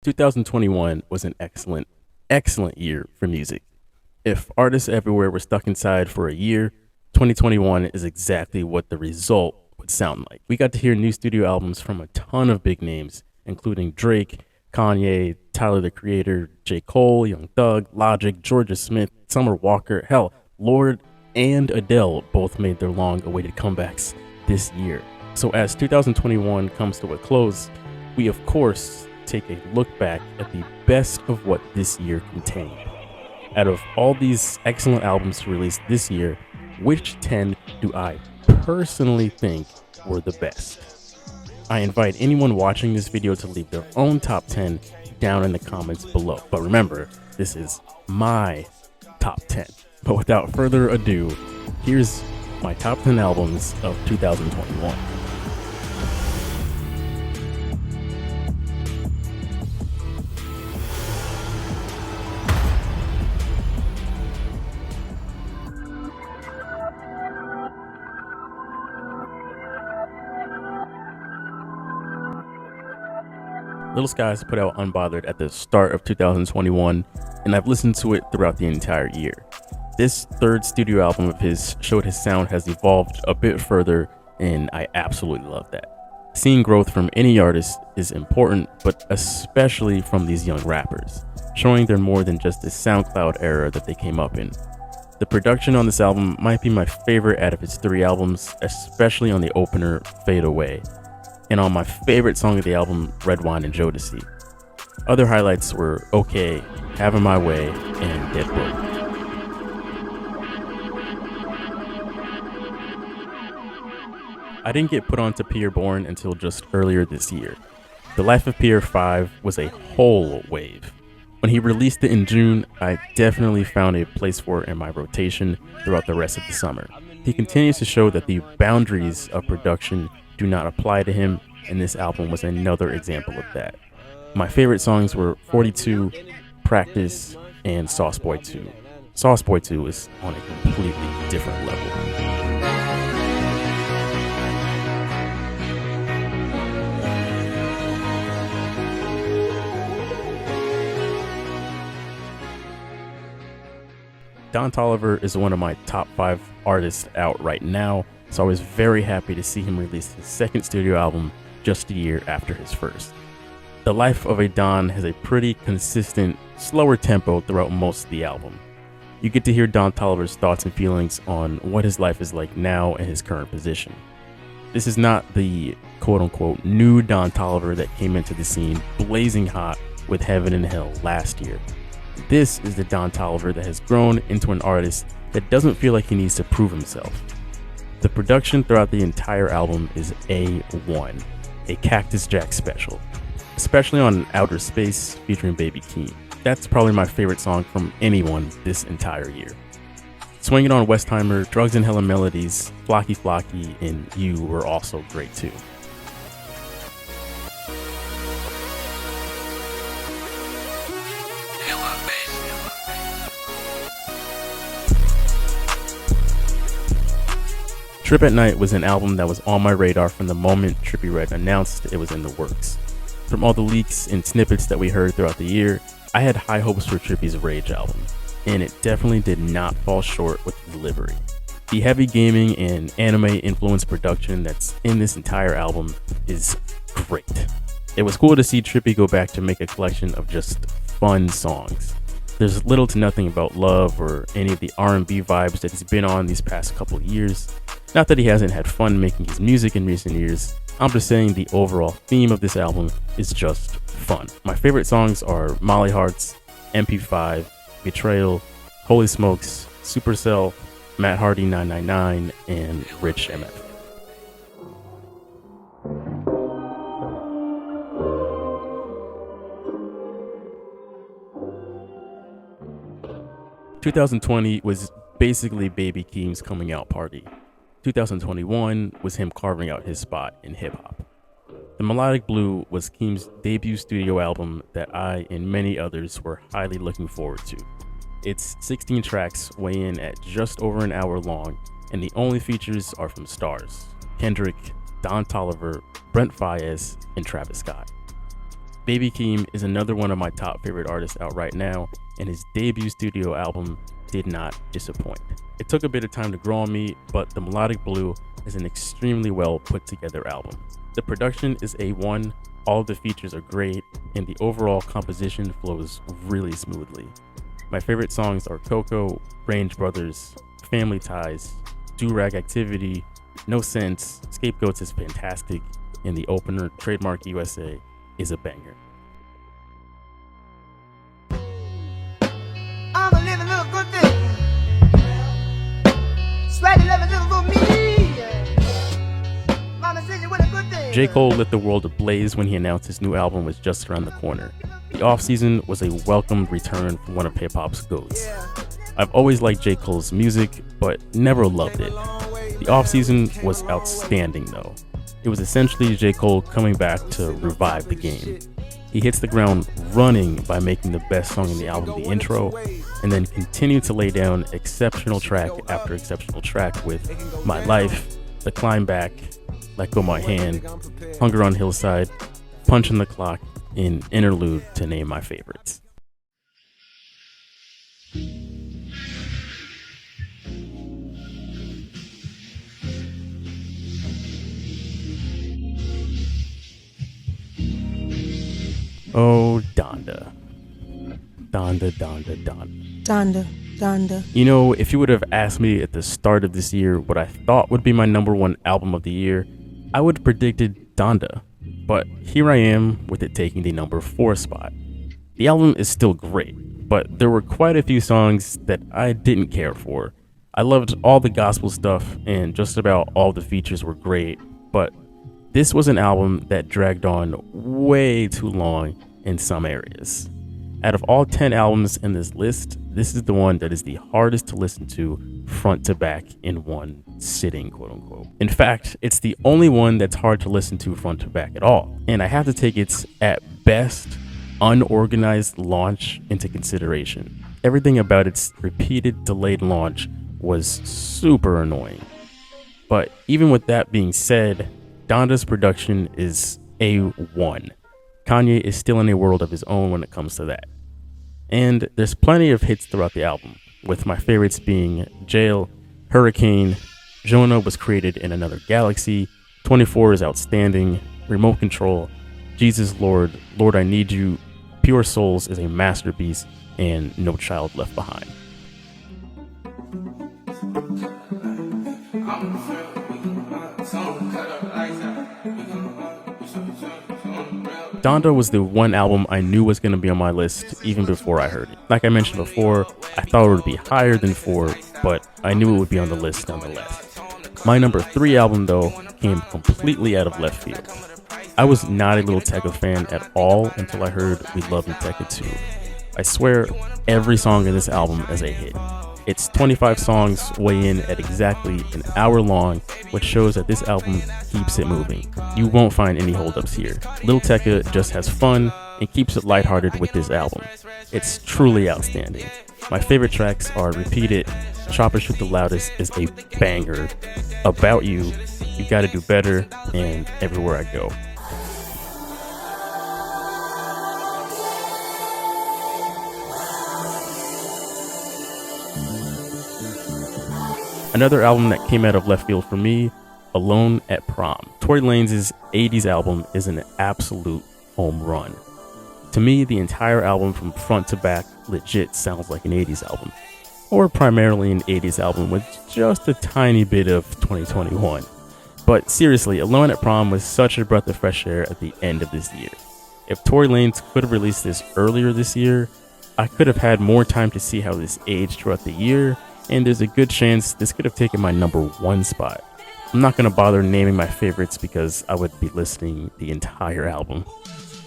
2021 was an excellent year for music. If artists everywhere were stuck inside for a year, 2021 is exactly what the result would sound like. We got to hear new studio albums from a ton of big names, including Drake, Kanye, Tyler the Creator, J. Cole, Young Thug, Logic, Georgia Smith, Summer Walker, hell, Lord and Adele both made their long awaited comebacks this year. So as 2021 comes to a close, we of course take a look back at the best of what this year contained. Out of all these excellent albums released this year, which 10 do I personally think were the best? I invite anyone watching this video to leave their own top 10 down in the comments below. But remember, this is my top 10. But without further ado, here's my top 10 albums of 2021. Little Skies put out Unbothered at the start of 2021, and I've listened to it throughout the entire year. This third studio album of his showed his sound has evolved a bit further, and I absolutely love that. Seeing growth from any artist is important, but especially from these young rappers, showing they're more than just this SoundCloud era that they came up in. The production on this album might be my favorite out of his 3 albums, especially on the opener, Fade Away, and on my favorite song of the album, Red Wine and Jodeci. Other highlights were Okay, Having My Way, and Dead Broke. I didn't get put onto Pierre Bourne until just earlier this year. The Life of Pierre 5 was a whole wave. When he released it in June, I definitely found a place for it in my rotation throughout the rest of the summer. He continues to show that the boundaries of production do not apply to him, and this album was another example of that. My favorite songs were 42, Practice, and Sauce Boy 2. Sauce Boy 2 is on a completely different level. Don Toliver is one of my top 5 artists out right now, so I was very happy to see him release his second studio album just a year after his first. The Life of a Don has a pretty consistent, slower tempo throughout most of the album. You get to hear Don Toliver's thoughts and feelings on what his life is like now and his current position. This is not the quote-unquote new Don Toliver that came into the scene blazing hot with Heaven and Hell last year. This is the Don Toliver that has grown into an artist that doesn't feel like he needs to prove himself. The production throughout the entire album is A1, a Cactus Jack special, especially on Outer Space featuring Baby Keem. That's probably my favorite song from anyone this entire year. Swinging on Westheimer, Drugs and Hella Melodies, Flocky Flocky, and You were also great too. Trip at Night was an album that was on my radar from the moment Trippie Redd announced it was in the works. From all the leaks and snippets that we heard throughout the year, I had high hopes for Trippie's Rage album, and it definitely did not fall short with the delivery. The heavy gaming and anime-influenced production that's in this entire album is great. It was cool to see Trippie go back to make a collection of just fun songs. There's little to nothing about love or any of the R&B vibes that he's been on these past couple of years. Not that he hasn't had fun making his music in recent years, I'm just saying the overall theme of this album is just fun. My favorite songs are Molly Hearts, MP5, Betrayal, Holy Smokes, Supercell, Matt Hardy 999, and Rich MF. "2020 was basically Baby Keem's coming out party. 2021 was him carving out his spot in hip-hop. The Melodic Blue was Keem's debut studio album that I and many others were highly looking forward to. Its 16 tracks weigh in at just over an hour long, and the only features are from stars: Kendrick, Don Toliver, Brent Faiyaz, and Travis Scott. Baby Keem is another one of my top favorite artists out right now, and his debut studio album did not disappoint. It took a bit of time to grow on me, but The Melodic Blue is an extremely well put together album. The production is A1, all of the features are great, and the overall composition flows really smoothly. My favorite songs are Coco, Range Brothers, Family Ties, Do-Rag Activity, No Sense, Scapegoats is fantastic, and the opener, Trademark USA, is a banger. I'm a living little good thing. Sweaty living little me. Mama says you with a good thing. J. Cole lit the world ablaze when he announced his new album was just around the corner. The offseason was a welcomed return from one of hip-hop's GOATs. I've always liked J. Cole's music, but never loved it. The offseason was outstanding though. It was essentially J. Cole coming back to revive the game. He hits the ground running by making the best song in the album the intro, and then continued to lay down exceptional track after exceptional track with My Life, The Climb Back, Let Go My Hand, Hunger on Hillside, Punch in the Clock, and Interlude, to name my favorites. Oh, Donda. Donda. Donda. You know, if you would have asked me at the start of this year what I thought would be my number one album of the year, I would have predicted Donda. But here I am with it taking the number 4 spot. The album is still great, but there were quite a few songs that I didn't care for. I loved all the gospel stuff and just about all the features were great, but this was an album that dragged on way too long in some areas. Out of all 10 albums in this list, this is the one that is the hardest to listen to front to back in one sitting, quote unquote. In fact, it's the only one that's hard to listen to front to back at all. And I have to take its, at best, unorganized launch into consideration. Everything about its repeated delayed launch was super annoying. But even with that being said, Donda's production is A1. Kanye is still in a world of his own when it comes to that. And there's plenty of hits throughout the album, with my favorites being Jail, Hurricane, Jonah Was Created in Another Galaxy, 24 is outstanding, Remote Control, Jesus Lord, Lord I Need You, Pure Souls is a masterpiece, and No Child Left Behind. Donda was the one album I knew was going to be on my list even before I heard it. Like I mentioned before, I thought it would be higher than 4, but I knew it would be on the list nonetheless. My number 3 album, though, came completely out of left field. I was not a Lil Tecca fan at all until I heard We Love You Tecca 2. I swear every song in this album is a hit. Its 25 songs weigh in at exactly an hour long, which shows that this album keeps it moving. You won't find any holdups here. Lil Tecca just has fun and keeps it lighthearted with this album. It's truly outstanding. My favorite tracks are Repeat It, Chopper Shoot the Loudest is a banger, About You, You Gotta Do Better, and Everywhere I Go. Another album that came out of left field for me, Alone at Prom. Tory Lanez' 80s album is an absolute home run. To me, the entire album from front to back legit sounds like an 80s album, or primarily an 80s album with just a tiny bit of 2021. But seriously, Alone at Prom was such a breath of fresh air at the end of this year. If Tory Lanez could have released this earlier this year, I could have had more time to see how this aged throughout the year, and there's a good chance this could have taken my number 1 spot. I'm not going to bother naming my favorites because I would be listing the entire album.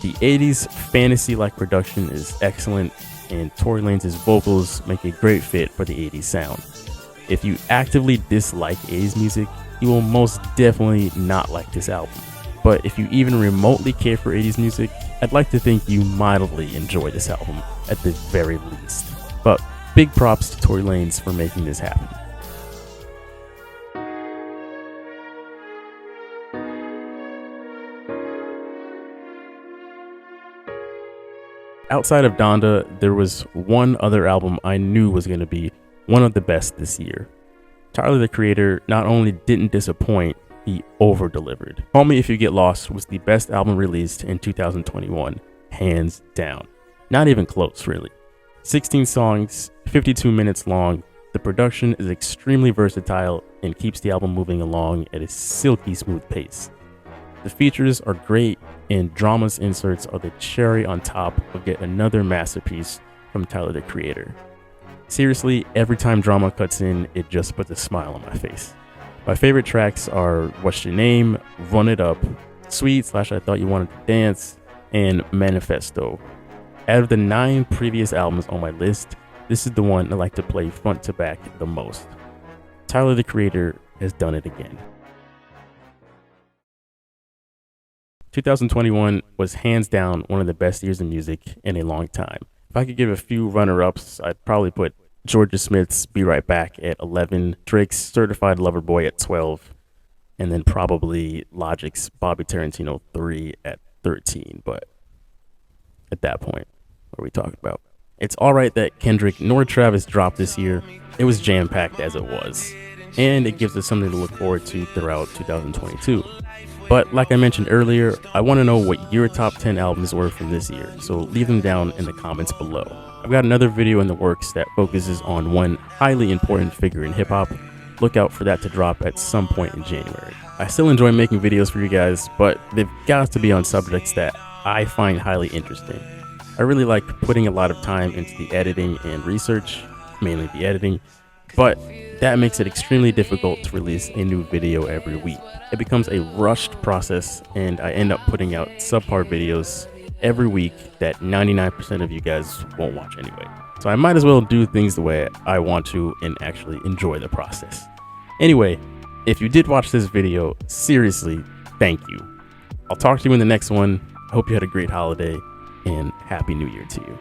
The 80s fantasy-like production is excellent, and Tory Lanez's vocals make a great fit for the 80s sound. If you actively dislike 80s music, you will most definitely not like this album. But if you even remotely care for 80s music, I'd like to think you mildly enjoy this album, at the very least. But big props to Tory Lanez for making this happen. Outside of Donda, there was one other album I knew was going to be one of the best this year. Tyler, the Creator, not only didn't disappoint, he over-delivered. Call Me If You Get Lost was the best album released in 2021, hands down. Not even close, really. 16 songs, 52 minutes long. The production is extremely versatile and keeps the album moving along at a silky smooth pace. The features are great, and Drama's inserts are the cherry on top of yet another masterpiece from Tyler, the Creator. Seriously, every time Drama cuts in, it just puts a smile on my face. My favorite tracks are What's Your Name, Run It Up, Sweet / I Thought You Wanted to Dance, and Manifesto. Out of the 9 previous albums on my list, this is the one I like to play front to back the most. Tyler, the Creator has done it again. 2021 was hands down one of the best years in music in a long time. If I could give a few runner-ups, I'd probably put Georgia Smith's Be Right Back at 11, Drake's Certified Lover Boy at 12, and then probably Logic's Bobby Tarantino 3 at 13. But at that point, what are we talking about? It's alright that Kendrick nor Travis dropped this year. It was jam-packed as it was, and it gives us something to look forward to throughout 2022. But like I mentioned earlier, I want to know what your top 10 albums were from this year, so leave them down in the comments below. I've got another video in the works that focuses on one highly important figure in hip-hop. Look out for that to drop at some point in January. I still enjoy making videos for you guys, but they've got to be on subjects that I find highly interesting. I really like putting a lot of time into the editing and research, mainly the editing, but that makes it extremely difficult to release a new video every week. It becomes a rushed process, and I end up putting out subpar videos every week that 99% of you guys won't watch anyway. So I might as well do things the way I want to and actually enjoy the process. Anyway, if you did watch this video, seriously, thank you. I'll talk to you in the next one. I hope you had a great holiday, and Happy New Year to you.